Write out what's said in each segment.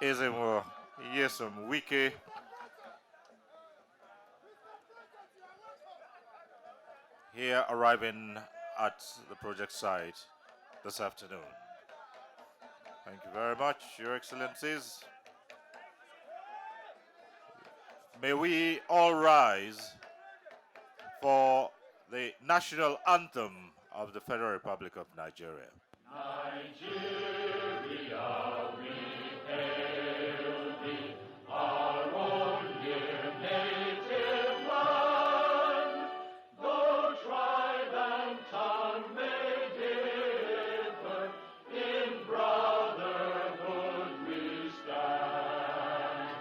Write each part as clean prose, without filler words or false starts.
Ezenwo Yesom Wike, here arriving at the project site this afternoon. Thank you very much, Your Excellencies. May we all rise for the national anthem of the Federal Republic of Nigeria. Nigeria, we hail thee, our own dear native land. Though tribe and tongue may differ, in brotherhood we stand.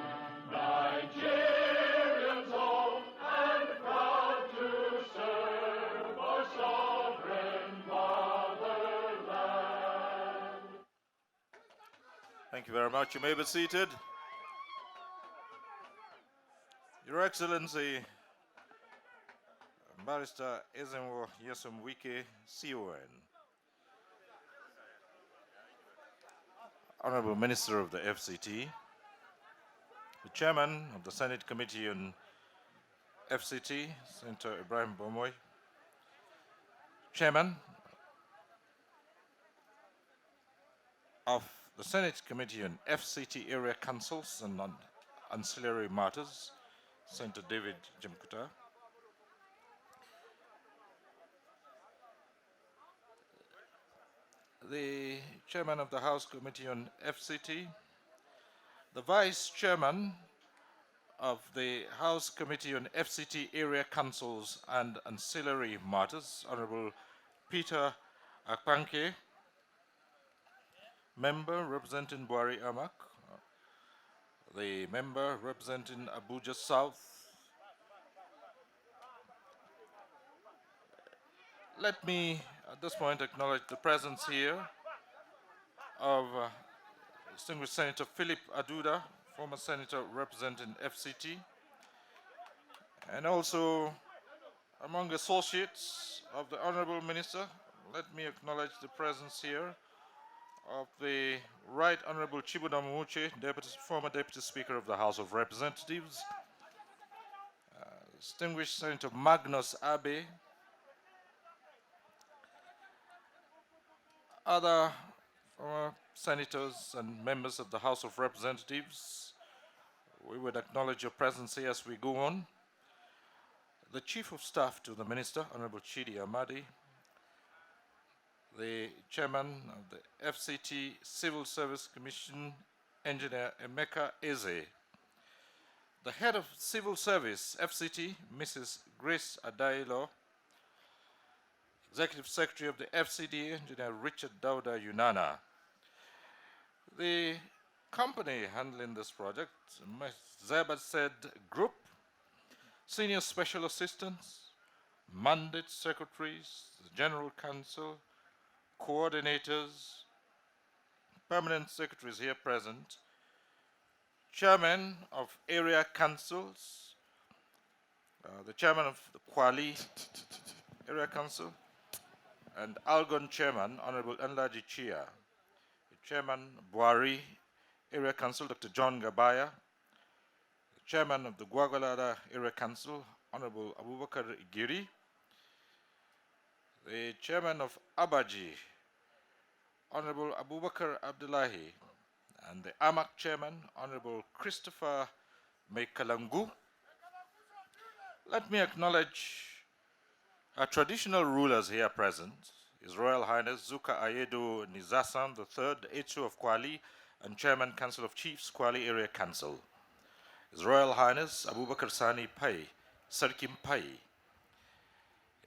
Nigerians all and proud to serve our sovereign motherland. Thank you very much. You may be seated. Your Excellency, Barrister Ezenwo Yesom Wike, CON, Honorable Minister of the FCT, the Chairman of the Senate Committee on FCT, Senator Ibrahim Bomoy, Chairman of the Senate Committee on FCT Area Councils and on Ancillary Matters, Senator David Jimkuta, the Chairman of the House Committee on FCT, the Vice Chairman of the House Committee on FCT Area Councils and Ancillary Matters, Honorable Peter Akpanke, Member representing Buari Amak, the Member representing Abuja South. Let me at this point acknowledge the presence here of distinguished Senator Philip Aduda, former Senator representing FCT, and also among associates of the Honorable Minister, let me acknowledge the presence here of the Right Honorable Chibuda Muche, former Deputy Speaker of the House of Representatives, distinguished Senator Magnus Abe, other former senators and members of the House of Representatives. We would acknowledge your presence here as we go on. The Chief of Staff to the Minister, Honorable Chidi Amadi, the Chairman of the FCT Civil Service Commission, Engineer Emeka Eze, the Head of Civil Service, FCT, Mrs. Grace Adailo, Executive Secretary of the FCD, Engineer Richard Dauda Yunana. The company handling this project, Zeba said Group, Senior Special Assistants, Mandate Secretaries, General Counsel, Coordinators, Permanent Secretaries here present, Chairman of Area Councils, the Chairman of the Kwali Area Council, and Algon Chairman, Honorable Enlaji Chia, the Chairman Buari Area Council, Dr. John Gabaya, the Chairman of the Gwagwalada Area Council, Honorable Abubakar Igiri, the Chairman of Abaji, Honorable Abubakar Abdullahi, and the AMAC Chairman, Honorable Christopher Mekalangu. Let me acknowledge our traditional rulers here present, His Royal Highness Zuka Ayedo Nizasan III, Etu of Kwali, and Chairman Council of Chiefs, Kwali Area Council. His Royal Highness Abubakar Sani Pai, Sarkim Pai.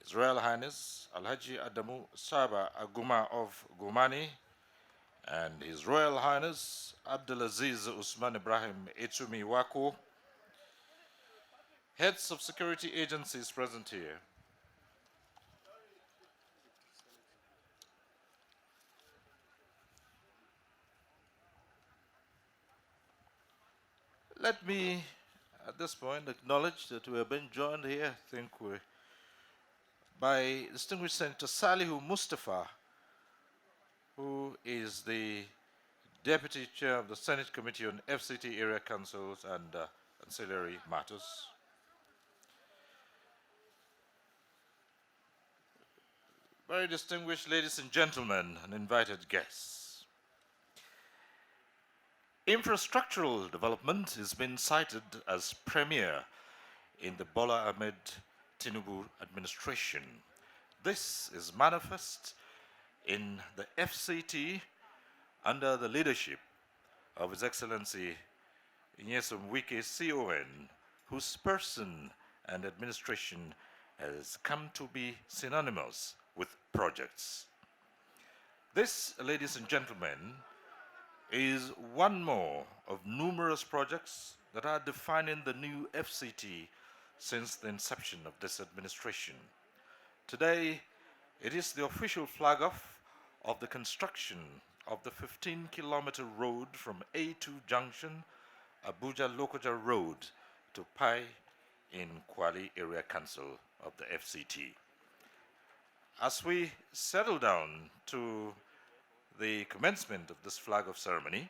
His Royal Highness Alhaji Adamu Saba Aguma of Gumani, and His Royal Highness Abdulaziz Usman Ibrahim Etumi Wako, heads of security agencies present here. Let me, at this point, acknowledge that we have been joined here, I think, by distinguished Senator Salihu Mustafa, who is the Deputy Chair of the Senate Committee on FCT Area Councils and Ancillary Matters. Very distinguished ladies and gentlemen and invited guests. Infrastructural development has been cited as premier in the Bola Ahmed Tinubu administration. This is manifest in the FCT under the leadership of His Excellency Nyesom Wike CON, whose person and administration has come to be synonymous with projects. This, ladies and gentlemen, is one more of numerous projects that are defining the new FCT since the inception of this administration. Today, it is the official flag-off of the construction of the 15-kilometer road from A2 Junction Abuja-Lokoja Road to Pai in Kwali Area Council of the FCT. As we settle down to the commencement of this flag-off ceremony,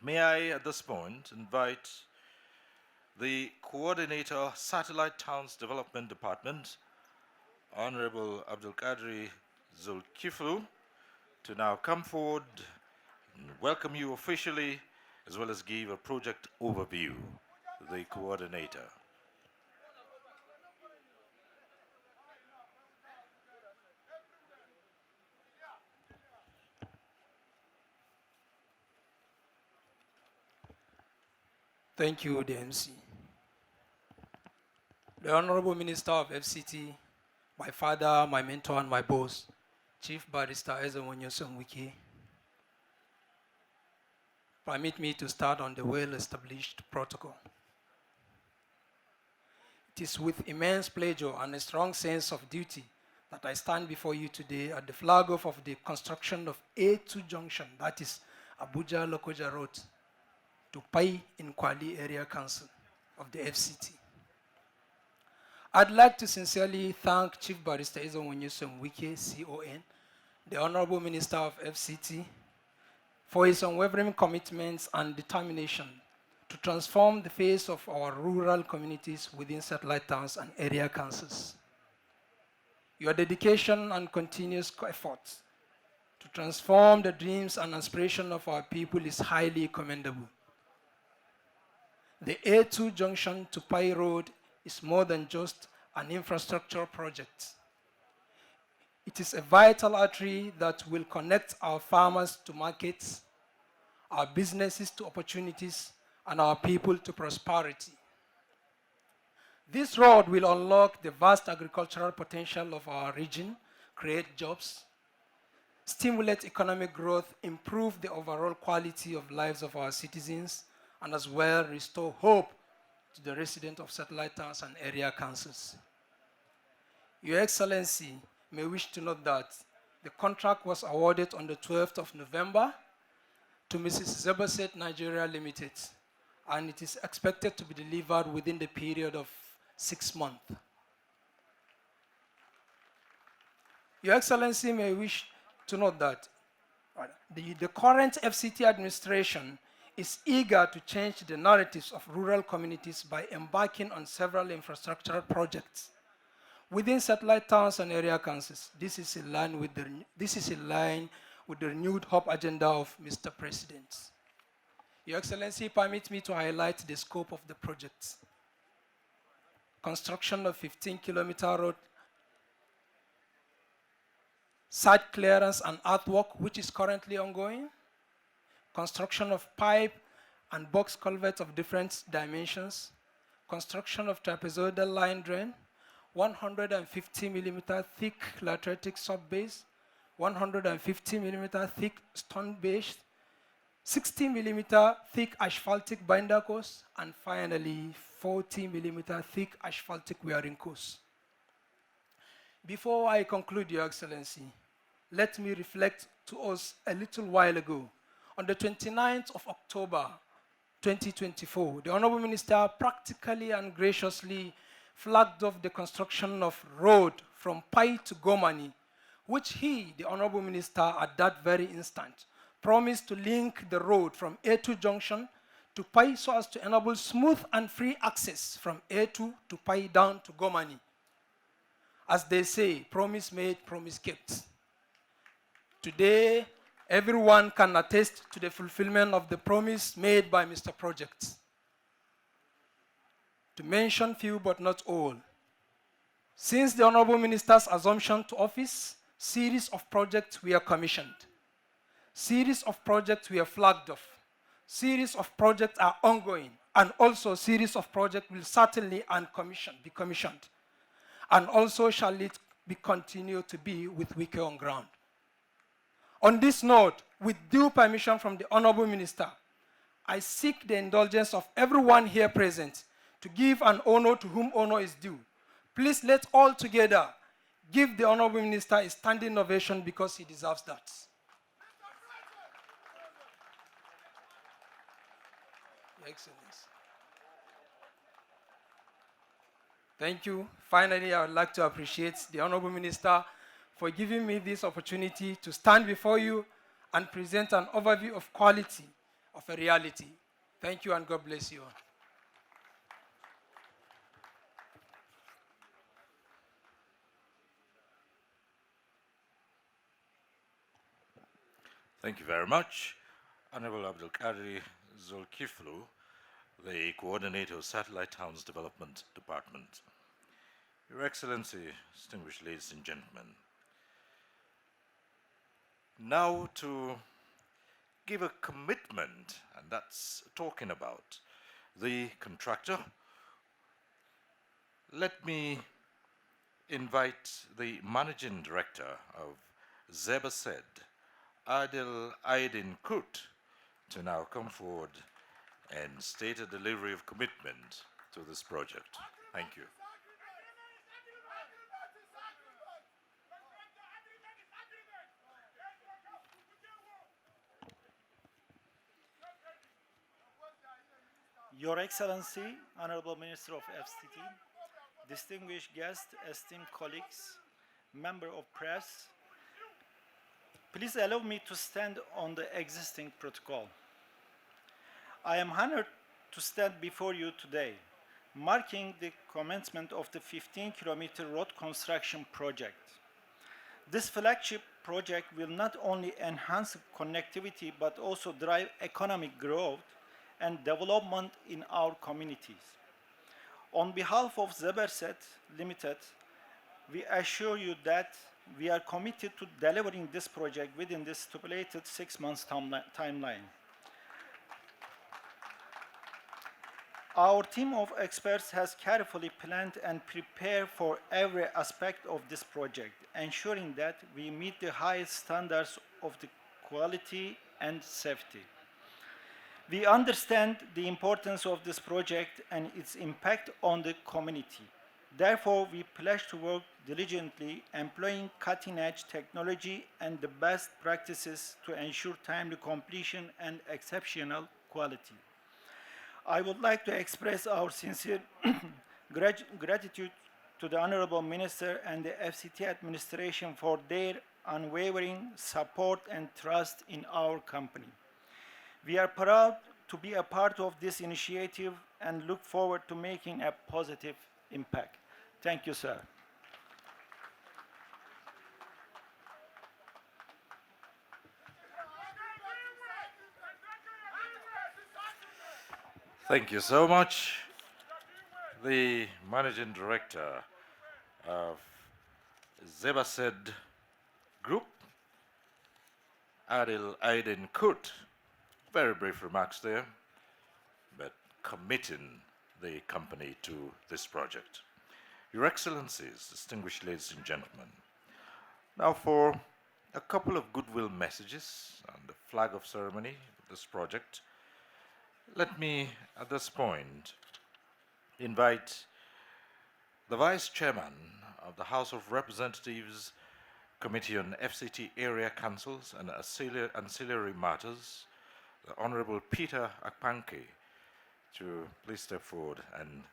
may I at this point invite the Coordinator, Satellite Towns Development Department, Honorable Abdul Qadri Zulkiflu, to now come forward and welcome you officially, as well as give a project overview. The Coordinator. Thank you, DMC. The Honorable Minister of FCT, my father, my mentor, and my boss, Chief Barrister Nyesom Wike. Permit me to start on the well-established protocol. It is with immense pleasure and a strong sense of duty that I stand before you today at the flag-off of the construction of A2 Junction, that is Abuja-Lokoja Road, to Pai in Kwali Area Council of the FCT. I'd like to sincerely thank Chief Barrister Nyesom Wike, CON, the Honorable Minister of FCT, for his unwavering commitments and determination to transform the face of our rural communities within satellite towns and area councils. Your dedication and continuous efforts to transform the dreams and aspirations of our people is highly commendable. The A2 Junction to Pai Road is more than just an infrastructure project. It is a vital artery that will connect our farmers to markets, our businesses to opportunities, and our people to prosperity. This road will unlock the vast agricultural potential of our region, create jobs, stimulate economic growth, improve the overall quality of lives of our citizens, and as well restore hope to the residents of satellite towns and area councils. Your Excellency may wish to note that the contract was awarded on the 12th of November to Mrs. Zebaset Nigeria Limited, and it is expected to be delivered within the period of 6 months. Your Excellency may wish to note that the current FCT administration is eager to change the narratives of rural communities by embarking on several infrastructural projects within satellite towns and area councils. This is in line with the renewed hope agenda of Mr. President. Your Excellency, permit me to highlight the scope of the project. Construction of 15-kilometer road, site clearance and earthwork, which is currently ongoing. Construction of pipe and box culverts of different dimensions. Construction of trapezoidal line drain, 150 millimeter thick lateritic sub-base, 150 millimeter thick stone base, 60 millimeter thick asphaltic binder course, and finally 40 millimeter thick asphaltic wearing course. Before I conclude, Your Excellency, let me reflect to us a little while ago. On the 29th of October 2024, the Honorable Minister practically and graciously flagged off the construction of road from Pai to Gomani, which he, the Honorable Minister, at that very instant, promised to link the road from A2 junction to Pai so as to enable smooth and free access from A2 to Pai down to Gomani. As they say, promise made, promise kept. Today, everyone can attest to the fulfillment of the promise made by Mr. Project. To mention few but not all, since the Honorable Minister's assumption to office, series of projects were commissioned. Series of projects were flagged off. Series of projects are ongoing, and also series of projects will certainly be commissioned. And also shall it be continued to be with Wike on ground. On this note, with due permission from the Honorable Minister, I seek the indulgence of everyone here present to give an honor to whom honor is due. Please let's all together give the Honorable Minister a standing ovation because he deserves that. Your Excellency. Thank you. Finally, I would like to appreciate the Honorable Minister for giving me this opportunity to stand before you and present an overview of quality of a reality. Thank you and God bless you all. Thank you very much, Honorable Abdul Qadir Zulkiflu, the Coordinator of Satellite Towns Development Department. Your Excellency, distinguished ladies and gentlemen, now to give a commitment, and that's talking about the contractor, let me invite the Managing Director of Zebased, Adil Aydin Kut, to now come forward and state a delivery of commitment to this project. Thank you. Your Excellency, Honorable Minister of FCT, distinguished guests, esteemed colleagues, member of press, please allow me to stand on the existing protocol. I am honored to stand before you today, marking the commencement of the 15-kilometer road construction project. This flagship project will not only enhance connectivity but also drive economic growth and development in our communities. On behalf of Zeberset Limited, we assure you that we are committed to delivering this project within the stipulated 6 months timeline. Our team of experts has carefully planned and prepared for every aspect of this project, ensuring that we meet the highest standards of the quality and safety. We understand the importance of this project and its impact on the community. Therefore, we pledge to work diligently, employing cutting-edge technology and the best practices to ensure timely completion and exceptional quality. I would like to express our sincere gratitude to the Honorable Minister and the FCT administration for their unwavering support and trust in our company. We are proud to be a part of this initiative and look forward to making a positive impact. Thank you, sir. Thank you so much. The Managing Director of Zebased Group, Adil Aydin Kut. Very brief remarks there, but committing the company to this project. Your Excellencies, distinguished ladies and gentlemen, now for a couple of goodwill messages on the flag of ceremony of this project, let me, at this point, invite the Vice Chairman of the House of Representatives Committee on FCT Area Councils and Ancillary Matters, the Honorable Peter Akpanke, to please step forward and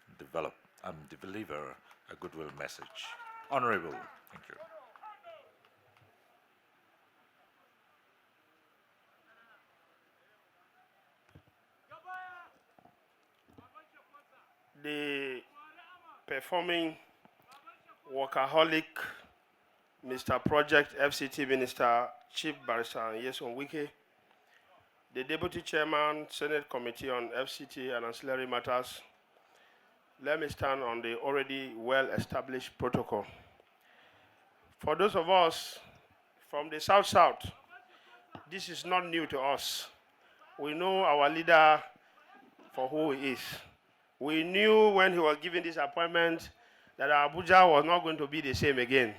deliver a goodwill message. Honorable, thank you. the performing workaholic Mr. Project FCT Minister Chief Barrister Nyesom Wike, the Deputy Chairman Senate Committee on FCT and Ancillary Matters, let me stand on the already well-established protocol. For those of us from the South-South, this is not new to us. We know our leader for who he is. We knew when he was given this appointment that Abuja was not going to be the same again.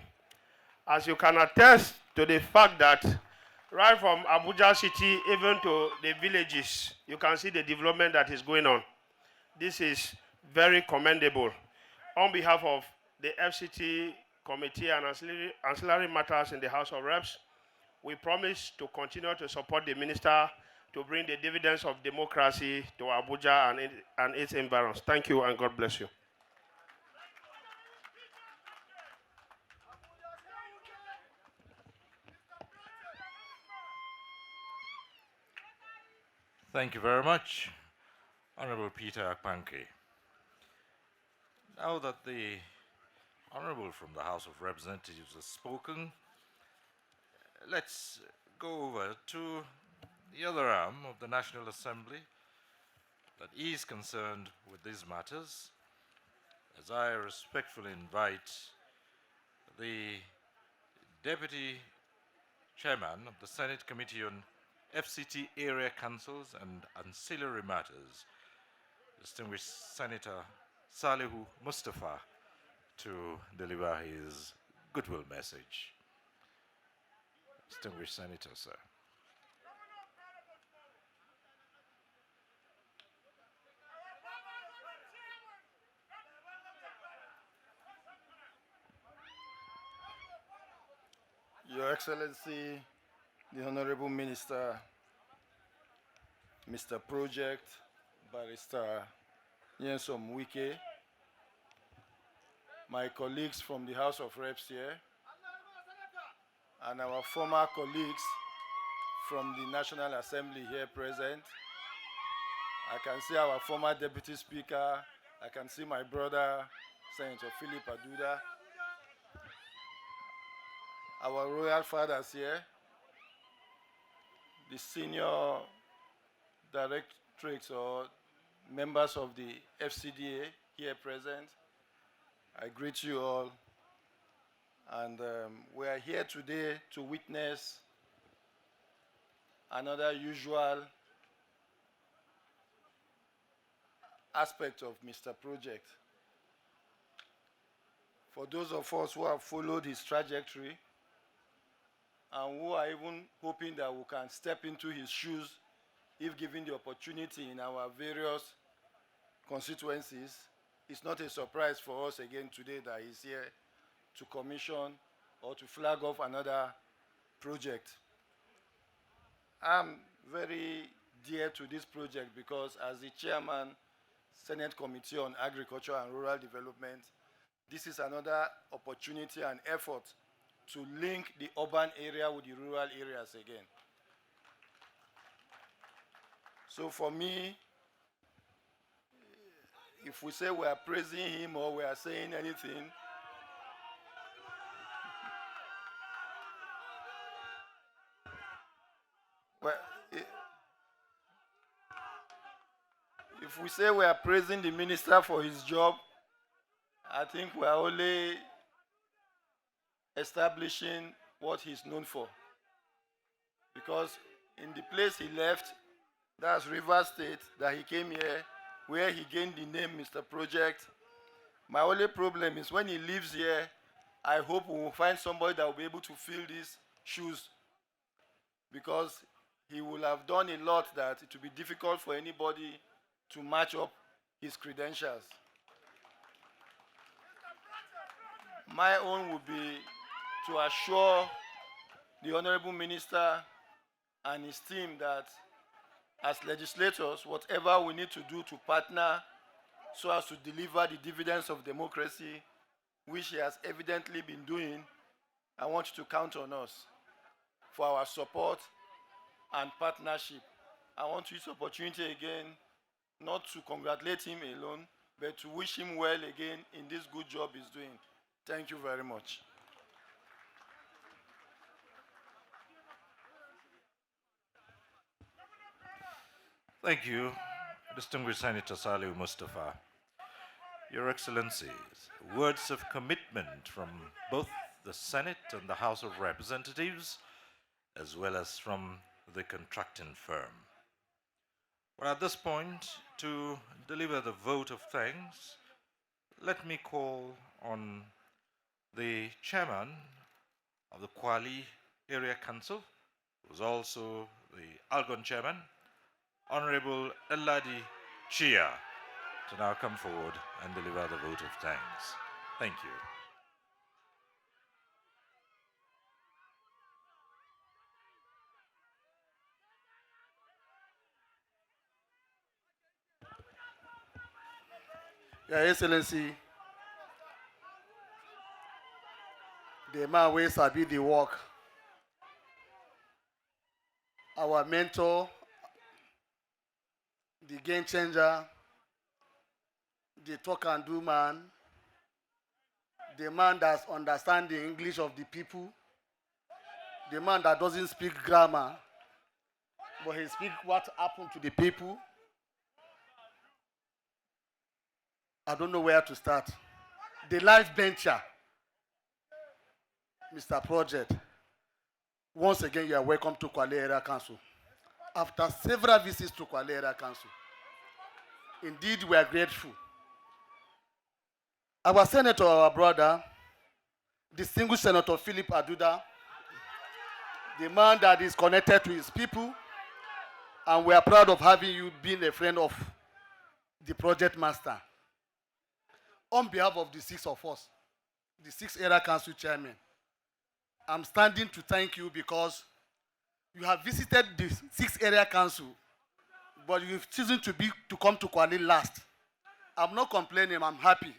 As you can attest to the fact that right from Abuja city even to the villages, you can see the development that is going on. This is very commendable. On behalf of the FCT Committee and Ancillary Matters in the House of Reps, we promise to continue to support the minister to bring the dividends of democracy to Abuja and its environs. Thank you and God bless you. Thank you very much, Honorable Peter Akpanke. Now that the Honorable from the House of Representatives has spoken, let's go over to the other arm of the National Assembly that is concerned with these matters, as I respectfully invite the Deputy Chairman of the Senate Committee on FCT Area Councils and Ancillary Matters, distinguished Senator Salihu Mustafa, to deliver his goodwill message. Distinguished Senator, sir. Your Excellency, the Honorable Minister, Mr. Project, Barrister Nyesom Wike, my colleagues from the House of Reps here, and our former colleagues from the National Assembly here present. I can see our former Deputy Speaker. I can see my brother, Senator Philip Aduda. Our royal fathers here, the senior directorates or members of the FCDA here present. I greet you all. And we are here today to witness another usual aspect of Mr. Project. For those of us who have followed his trajectory, and who are even hoping that we can step into his shoes if given the opportunity in our various constituencies, it's not a surprise for us again today that he's here to commission or to flag off another project. I'm very dear to this project because as the chairman, Senate Committee on Agriculture and Rural Development, this is another opportunity and effort to link the urban area with the rural areas again. So for me, if we say we are praising him or we are saying anything, well, if we say we are praising the minister for his job, I think we are only establishing what he's known for. Because in the place he left, that's Rivers State, that he came here, where he gained the name Mr. Project. My only problem is when he leaves here, I hope we will find somebody that will be able to fill these shoes. Because he will have done a lot that it will be difficult for anybody to match up his credentials. My own would be to assure the Honorable Minister and his team that as legislators, whatever we need to do to partner so as to deliver the dividends of democracy, which he has evidently been doing, I want you to count on us for our support and partnership. I want to use this opportunity again not to congratulate him alone, but to wish him well again in this good job he's doing. Thank you very much. Thank you, distinguished Senator Saliu Mustafa. Your Excellencies, words of commitment from both the Senate and the House of Representatives, as well as from the contracting firm. Well, at this point, to deliver the vote of thanks, let me call on the chairman of the Kwali Area Council, who is also the Algon chairman, Honorable Eladi Chia, to now come forward and deliver the vote of thanks. Thank you. Your Excellency, the man wey sabi the work, our mentor, the game changer, the talk and do man, the man that understands the English of the people, the man that doesn't speak grammar, but he speaks what happened to the people. I don't know where to start. The life bencher, Mr. Project. Once again, you are welcome to Kwali Area Council. After several visits to Kwali Area Council, indeed we are grateful. Our senator, our brother, distinguished Senator Philip Aduda, the man that is connected to his people, and we are proud of having you being a friend of the project master. On behalf of the six of us, the six area council chairmen, I'm standing to thank you because you have visited the six area council, but you've chosen to come to Kwali last. I'm not complaining, I'm happy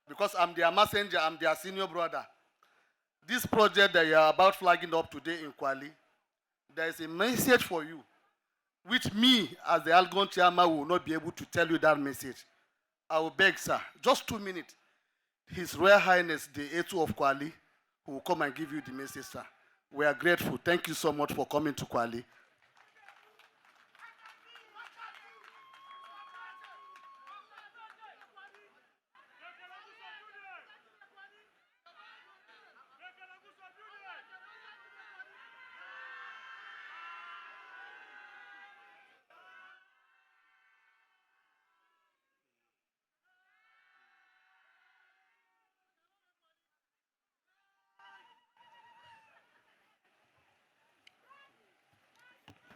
because I'm their messenger, I'm their senior brother. This project that you are about flagging up today in Kwali, there is a message for you, which me, as the Algon chairman, will not be able to tell you that message. I will beg, sir, just 2 minutes. His Royal Highness, the A2 of Kwali, who will come and give you the message, sir. We are grateful. Thank you so much for coming to Kwali.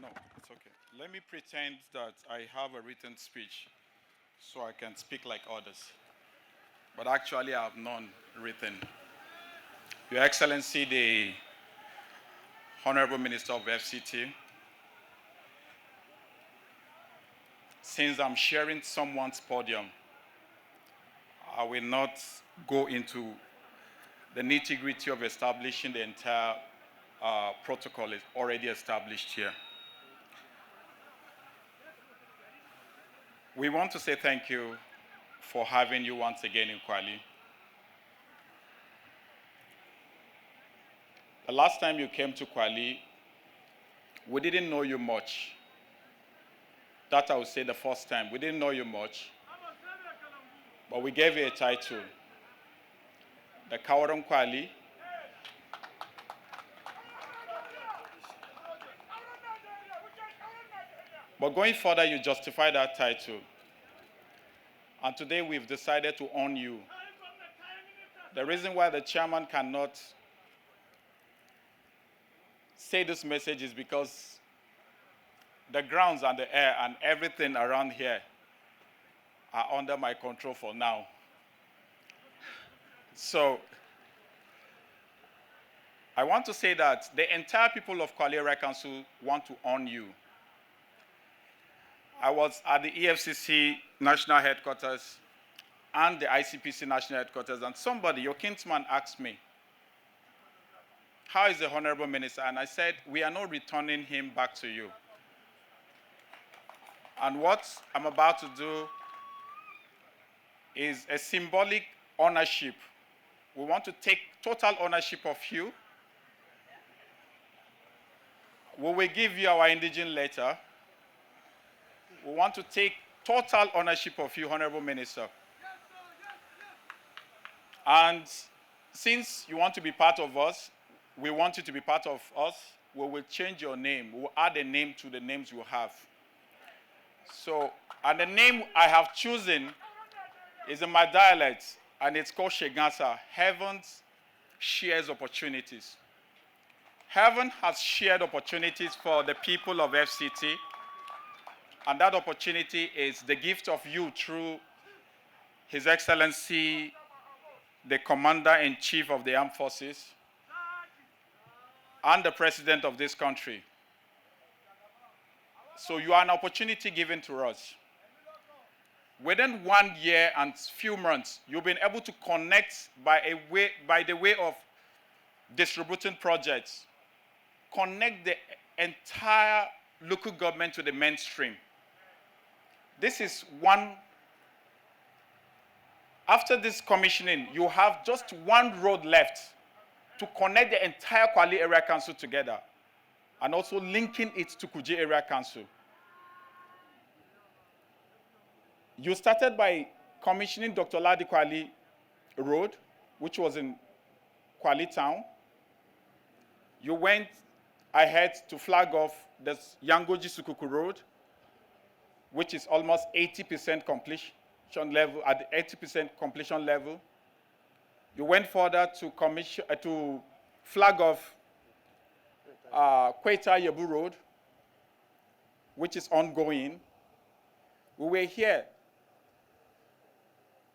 No, it's okay. Let me pretend that I have a written speech so I can speak like others. But actually, I have none written. Your Excellency, the Honorable Minister of FCT, since I'm sharing someone's podium, I will not go into the nitty-gritty of establishing the entire protocol is already established here. We want to say thank you for having you once again in Kwali. The last time you came to Kwali, we didn't know you much. That I would say the first time. We didn't know you much, but we gave you a title, the Kawaram Kwali. But going further, you justify that title. And today we've decided to honor you. The reason why the chairman cannot say this message is because the grounds and the air and everything around here are under my control for now. So I want to say that the entire people of Kwali Area Council want to honor you. I was at the EFCC national headquarters and the ICPC national headquarters, and somebody, your kinsman, asked me, how is the Honorable Minister? And I said, we are not returning him back to you. And what I'm about to do is a symbolic ownership. We want to take total ownership of you. We will give you our indigent letter. We want to take total ownership of you, Honorable Minister. And since you want to be part of us, we want you to be part of us, we will change your name. We will add a name to the names you have. So, and the name I have chosen is in my dialect, and it's called Shegasa. Heaven shares opportunities. Heaven has shared opportunities for the people of FCT, and that opportunity is the gift of you through His Excellency, the Commander-in-Chief of the Armed Forces, and the President of this country. So you are an opportunity given to us. Within 1 year and few months, you've been able to connect by the way of distributing projects, connect the entire local government to the mainstream. This is one. After this commissioning, you have just one road left to connect the entire Kwali Area Council together, and also linking it to Kuje Area Council. You started by commissioning Dr. Ladi Kwali Road, which was in Kwali Town. You went ahead to flag off the Yangoji Sukuku Road, which is almost 80% completion level, at the 80% completion level. You went further to flag off Kweta Yebu Road, which is ongoing. We were here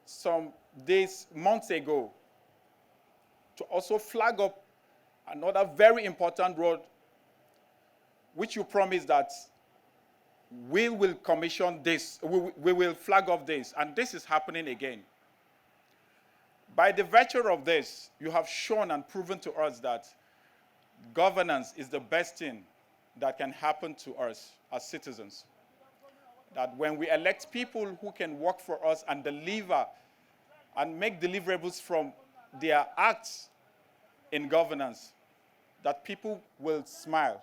some months ago, to also flag up another very important road, which you promised that we will commission this, we will flag off this, and this is happening again. By the virtue of this, you have shown and proven to us that governance is the best thing that can happen to us as citizens. That when we elect people who can work for us and deliver and make deliverables from their acts in governance, that people will smile.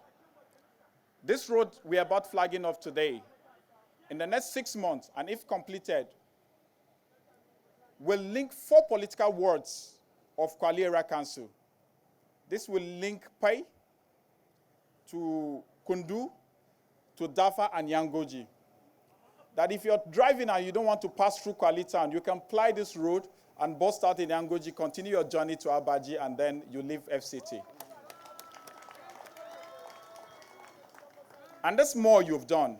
This road we are about flagging off today, in the next 6 months, and if completed, will link 4 political wards of Kwali Area Council. This will link Pai to Kundu, to Dafa and Yangoji. That if you're driving and you don't want to pass through Kwali Town, you can ply this road and bust out in Yangoji, continue your journey to Abaji, and then you leave FCT. And that's more you've done.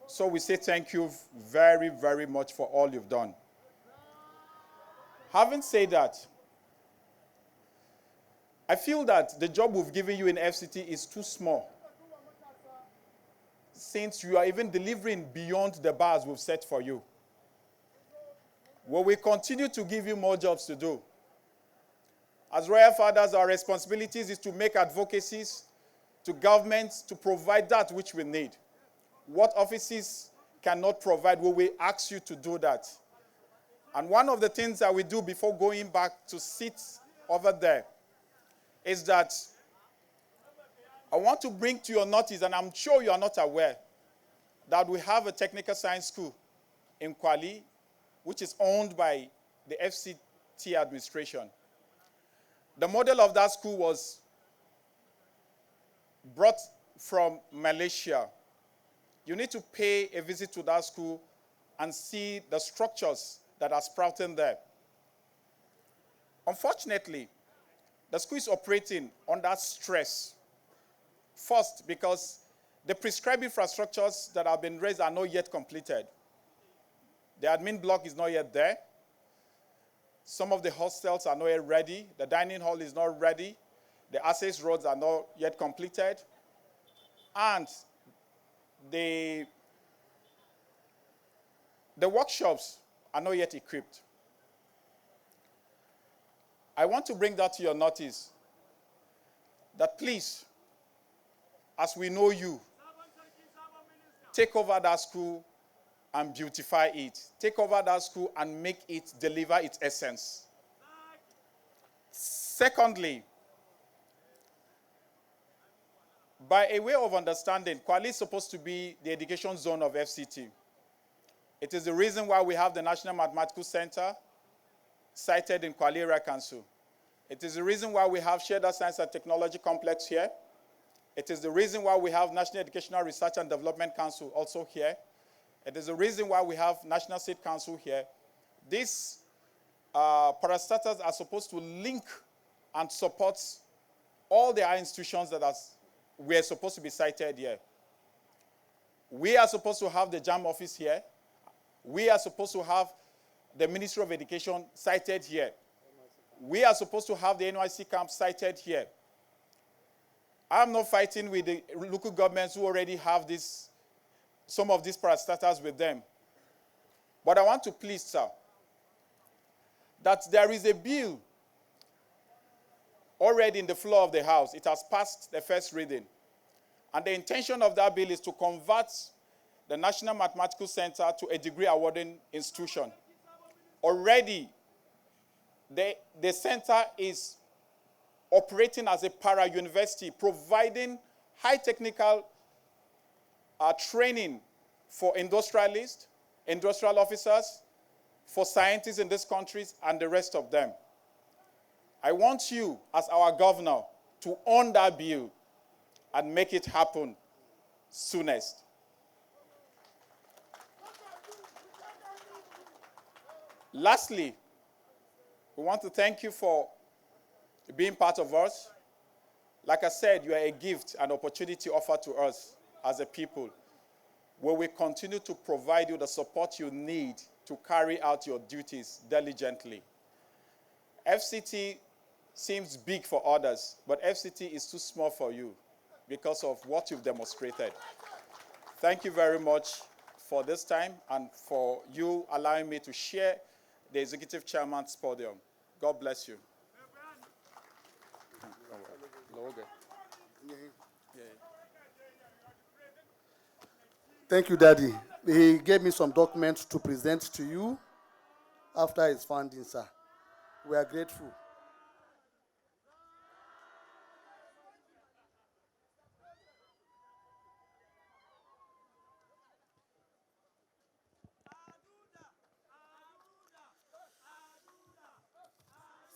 So we say thank you very, very much for all you've done. Having said that, I feel that the job we've given you in FCT is too small, since you are even delivering beyond the bars we've set for you. We will continue to give you more jobs to do. As royal fathers, our responsibilities is to make advocacies to governments to provide that which we need. What offices cannot provide, we will ask you to do that. And one of the things that we do before going back to sit over there is that I want to bring to your notice, and I'm sure you are not aware, that we have a technical science school in Kwali, which is owned by the FCT administration. The model of that school was brought from Malaysia. You need to pay a visit to that school and see the structures that are sprouting there. Unfortunately, the school is operating under stress. First, because the prescribed infrastructures that have been raised are not yet completed. The admin block is not yet there. Some of the hostels are not yet ready. The dining hall is not ready. The access roads are not yet completed. And the workshops are not yet equipped. I want to bring that to your notice, that please, as we know you, take over that school and beautify it. Take over that school and make it deliver its essence. Secondly, by a way of understanding, Kwali is supposed to be the education zone of FCT. It is the reason why we have the National Mathematical Center sited in Kwali Area Council. It is the reason why we have Shared Science and Technology Complex here. It is the reason why we have National Educational Research and Development Council also here. It is the reason why we have National State Council here. These parastatals are supposed to link and support all the higher institutions that were supposed to be cited here. We are supposed to have the JAM office here. We are supposed to have the Ministry of Education cited here. We are supposed to have the NYC camp cited here. I'm not fighting with the local governments who already have some of these parastatals with them. But I want to please, sir, that there is a bill already in the floor of the House. It has passed the first reading. And the intention of that bill is to convert the National Mathematical Center to a degree awarding institution. Already, the center is operating as a para-university, providing high technical training for industrialists, industrial officers, for scientists in these countries, and the rest of them. I want you, as our governor, to own that bill and make it happen soonest. Lastly, we want to thank you for being part of us. Like I said, you are a gift, an opportunity offered to us as a people, where we continue to provide you the support you need to carry out your duties diligently. FCT seems big for others, but FCT is too small for you because of what you've demonstrated. Thank you very much for this time and for you allowing me to share the Executive Chairman's podium. God bless you. Thank you, Daddy. He gave me some documents to present to you after his funding, sir. We are grateful.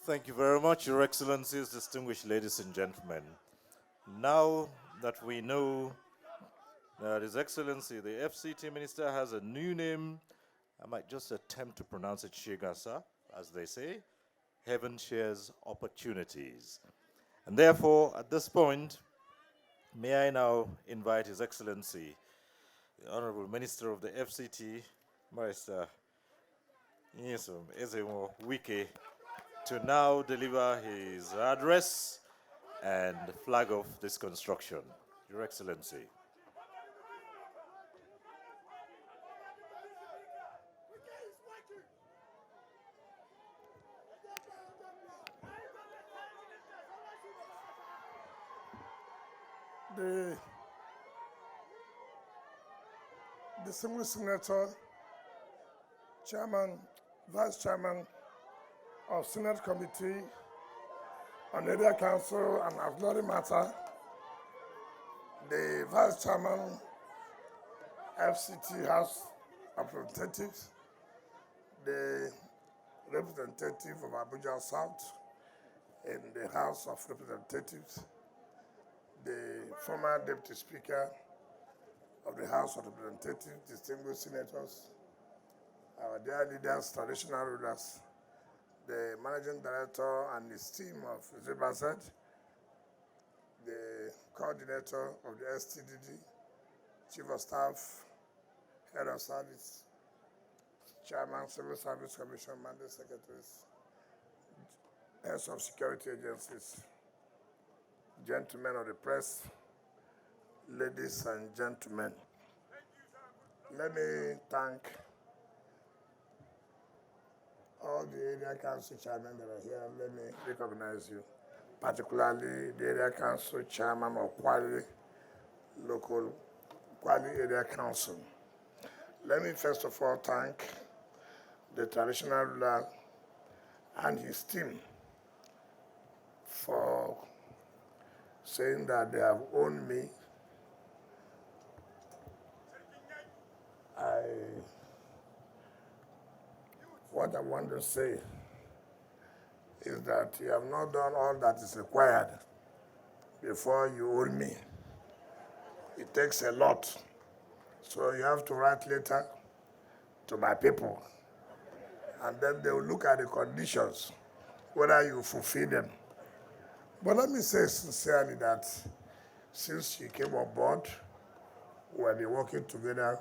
Thank you very much, Your Excellencies, distinguished ladies and gentlemen. Now that we know that His Excellency, the FCT Minister, has a new name, I might just attempt to pronounce it Shigasa, as they say. Heaven shares opportunities. And therefore, at this point, may I now invite His Excellency, the Honorable Minister of the FCT, Barrister Nyesom Ezemo Wike, to now deliver his address and flag off this construction. Your Excellency. The distinguished senator, chairman, vice chairman of Senate Committee on Area Council and Auxiliary Matter, the vice chairman, FCT House of Representatives, the representative of Abuja South in the House of Representatives, the former Deputy Speaker of the House of Representatives, distinguished senators, our dear leaders, traditional rulers, the Managing Director and his team of Zibazet, the Coordinator of the STDD, Chief of Staff, Head of Service, Chairman, Civil Service Commission, Mandate Secretaries, Heads of Security Agencies, gentlemen of the press, ladies and gentlemen. Let me thank all the area council chairmen that are here. Let me recognize you, particularly the area council chairman of Kwali Area Council. Let me first of all thank the traditional ruler and his team for saying that they have owned me. What I want to say is that you have not done all that is required before you own me. It takes a lot. So you have to write letter to my people, and then they will look at the conditions, whether you fulfill them. But let me say sincerely that since you came on board, we have been working together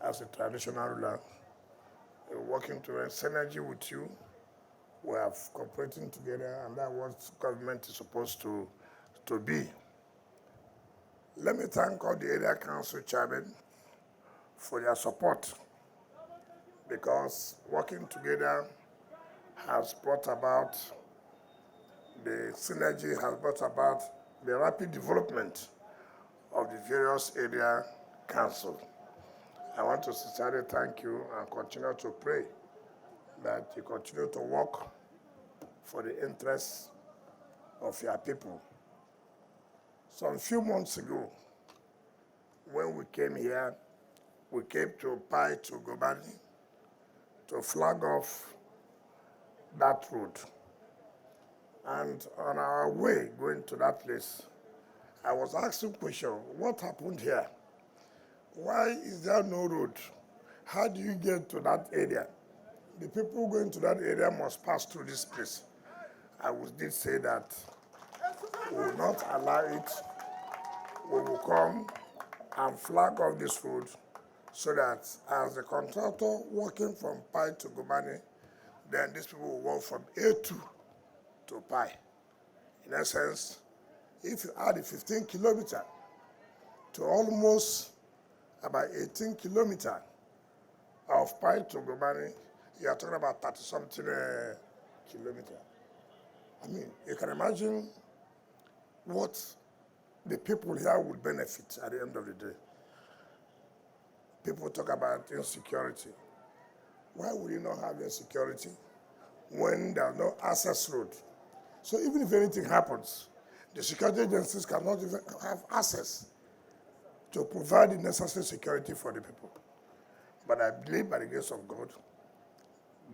as a traditional ruler. We're working towards synergy with you. We are cooperating together, and that's what government is supposed to be. Let me thank all the area council chairmen for their support, because working together has brought about the synergy, has brought about the rapid development of the various area councils. I want to sincerely thank you and continue to pray that you continue to work for the interests of your people. Some few months ago, when we came here, we came to Pai to Gobani to flag off that road. And on our way going to that place, I was asking question, what happened here? Why is there no road? How do you get to that area? The people going to that area must pass through this place. I did say that we will not allow it. We will come and flag off this road so that as the contractor walking from Pai to Gobani, then these people will walk from A2 to Pai. In essence, if you add the 15 kilometers to almost about 18 kilometers of Pai to Gobani, you are talking about 30-something kilometers. I mean, you can imagine what the people here will benefit at the end of the day. People talk about insecurity. Why would you not have insecurity when there are no access road? So even if anything happens, the security agencies cannot even have access to provide the necessary security for the people. But I believe by the grace of God,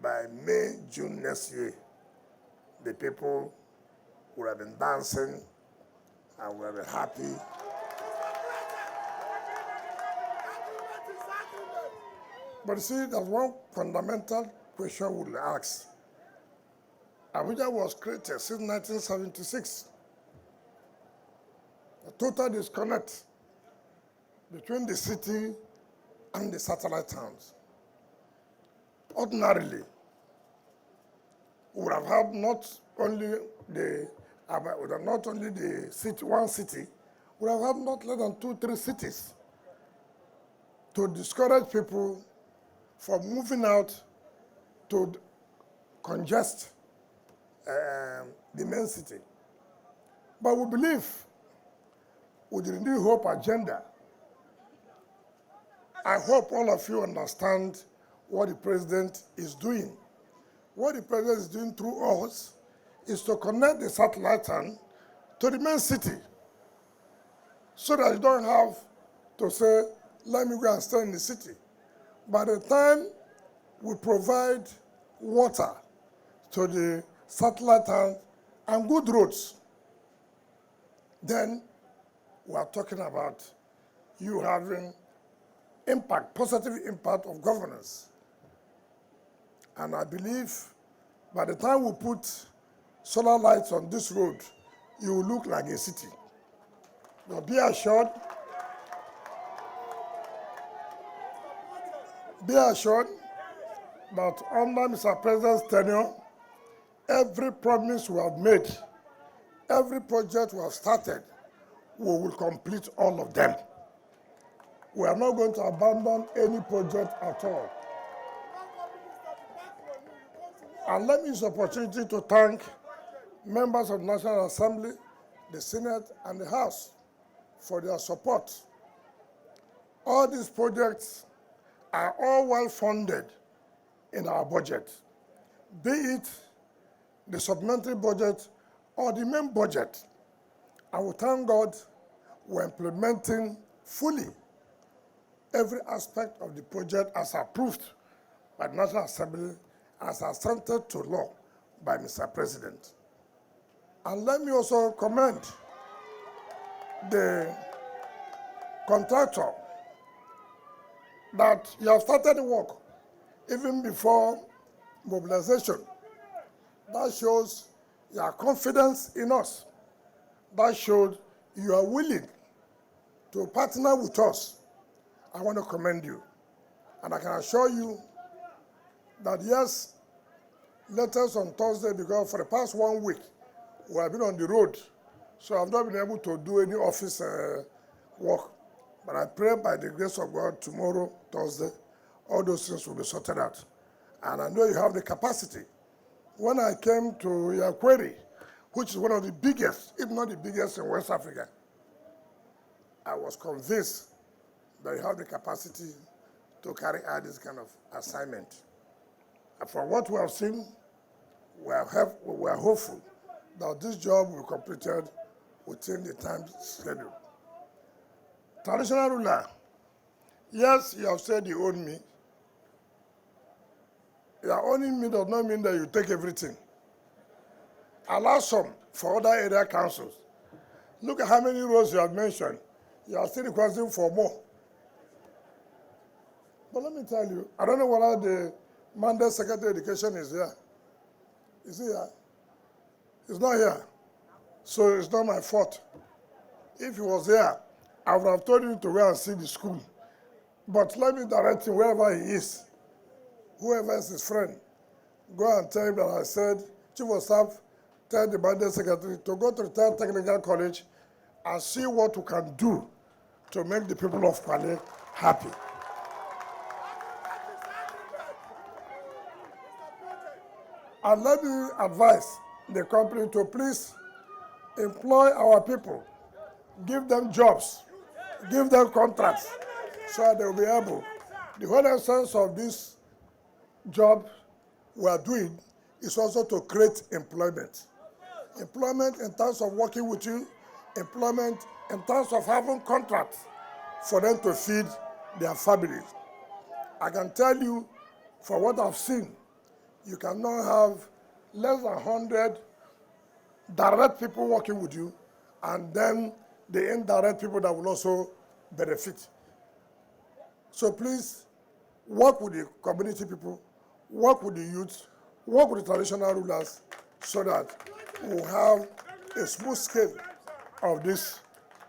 by May, June next year, the people will have been dancing and will have been happy. But you see, there's one fundamental question we will ask. Abuja was created since 1976. A total disconnect between the city and the satellite towns. Ordinarily, we would have had not only the city, one city, we would have had not less than 2-3 cities to discourage people from moving out to congest the main city. But we believe with the New Hope agenda, I hope all of you understand what the president is doing. What the president is doing through us is to connect the satellite town to the main city, so that you don't have to say, let me go and stay in the city. By the time we provide water to the satellite town and good roads, then we are talking about you having impact, positive impact of governance. And I believe by the time we put solar lights on this road, you will look like a city. But be assured that under Mr. President's tenure, every promise we have made, every project we have started, we will complete all of them. We are not going to abandon any project at all. And let me use the opportunity to thank members of the National Assembly, the Senate, and the House for their support. All these projects are all well funded in our budget, be it the supplementary budget or the main budget. I will thank God we're implementing fully every aspect of the project as approved by the National Assembly, as assented to law by Mr. President. And let me also commend the contractor that you have started the work even before mobilization. That shows your confidence in us. That showed you are willing to partner with us. I want to commend you. And I can assure you that yes, latest on Thursday, because for the past 1 week, we have been on the road. So I've not been able to do any office work. But I pray by the grace of God, tomorrow, Thursday, all those things will be sorted out. And I know you have the capacity. When I came to your Kwali, which is one of the biggest, if not the biggest in West Africa, I was convinced that you have the capacity to carry out this kind of assignment. And from what we have seen, we are hopeful that this job will be completed within the time schedule. Traditional ruler, yes, you have said you own me. Your owning me does not mean that you take everything. Allow some for other area councils. Look at how many roads you have mentioned. You are still requesting for more. But let me tell you, I don't know whether the Mandate Secretary of Education is here. Is he here? He's not here. So it's not my fault. If he was here, I would have told him to go and see the school. But let me direct him wherever he is. Whoever is his friend, go and tell him that I said, Chief of Staff, tell the Mandate Secretary to go to the Third Technical College and see what we can do to make the people of Kwali happy. And let me advise the company to please employ our people, give them jobs, give them contracts, so that they will be able. The whole essence of this job we are doing is also to create employment. Employment in terms of working with you, employment in terms of having contracts for them to feed their families. I can tell you, for what I've seen, you cannot have less than 100 direct people working with you, and then the indirect people that will also benefit. So please, work with the community people, work with the youth, work with the traditional rulers, so that we'll have a smooth scale of this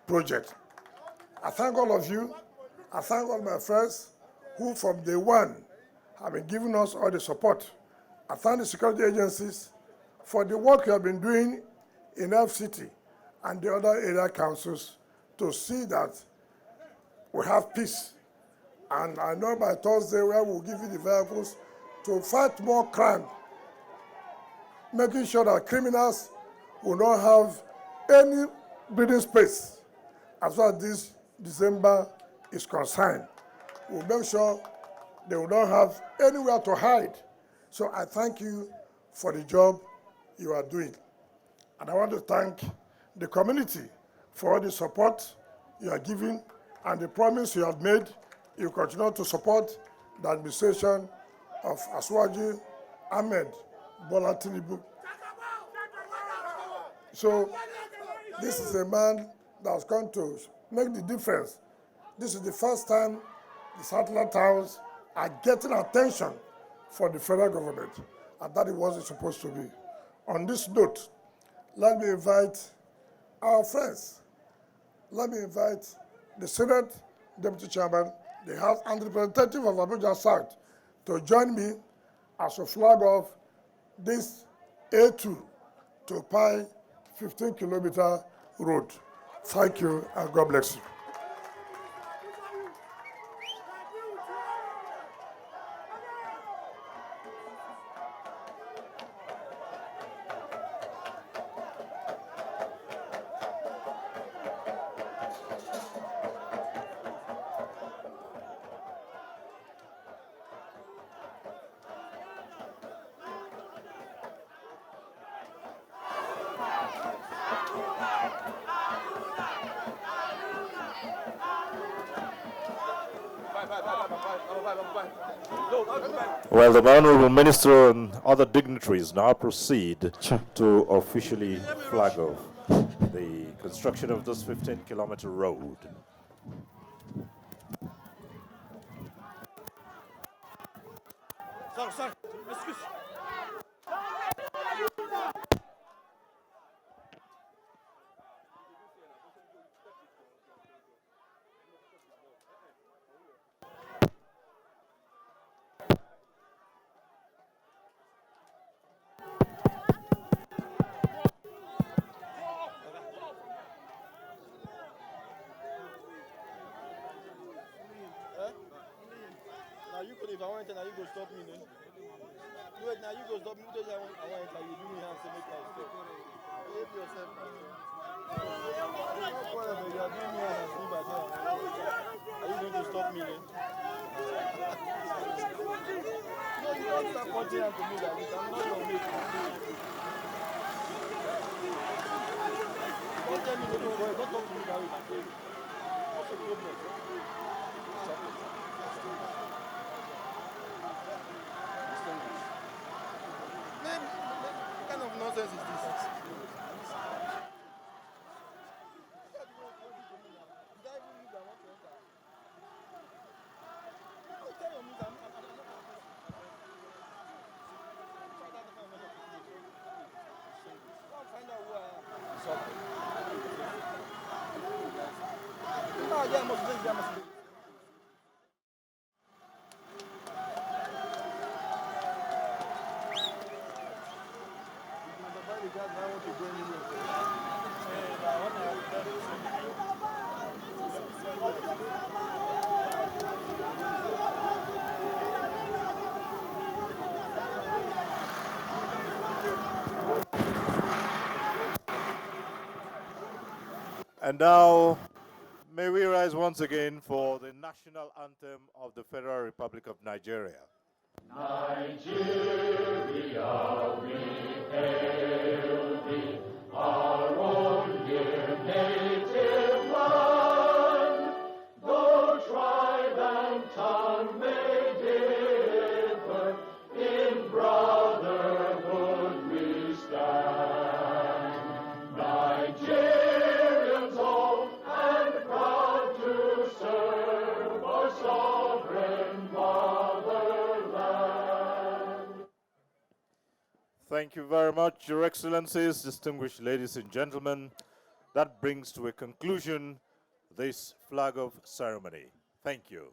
project. I thank all of you. I thank all my friends who from day one have been giving us all the support. I thank the security agencies for the work you have been doing in FCT and the other area councils to see that we have peace. And I know by Thursday where we'll give you the vehicles to fight more crime, making sure that criminals will not have any breathing space as far as this December is concerned. We'll make sure they will not have anywhere to hide. So I thank you for the job you are doing. And I want to thank the community for all the support you are giving and the promise you have made. You continue to support the administration of Aswaji Ahmed Bola Tinubu. So this is a man that has come to make the difference. This is the first time the satellite towns are getting attention for the federal government, and that is what it's supposed to be. On this note, let me invite our friends. Let me invite the Senate Deputy Chairman, the House, and the representative of Abuja South to join me as a flag off this A2 to Pi 15-kilometer road. Thank you, and God bless you. Well, the Honorable Minister and other dignitaries now proceed to officially flag off the construction of this 15-kilometer road. Sir, excuse. Now you could, if I want to, now you go stop me. Wait, now you go stop me. Because I want to, you do me hands to make I stop. Behave yourself. No problem, you are doing me hands and sleep at home. Are you going to stop me? No, you don't start pointing out to me like this. I'm not your mate. Don't tell me to go away. Don't talk to me that way. What's the problem? Man, what kind of nonsense is this? And now, may we rise once again for the national anthem of the Federal Republic of Nigeria. Nigeria, we hail thee, our own dear native land. Though tribe and tongue may differ, in brotherhood we stand. Nigerians old and proud to serve our sovereign motherland. Thank you very much, Your Excellencies, distinguished ladies and gentlemen. That brings to a conclusion this flag-off ceremony. Thank you.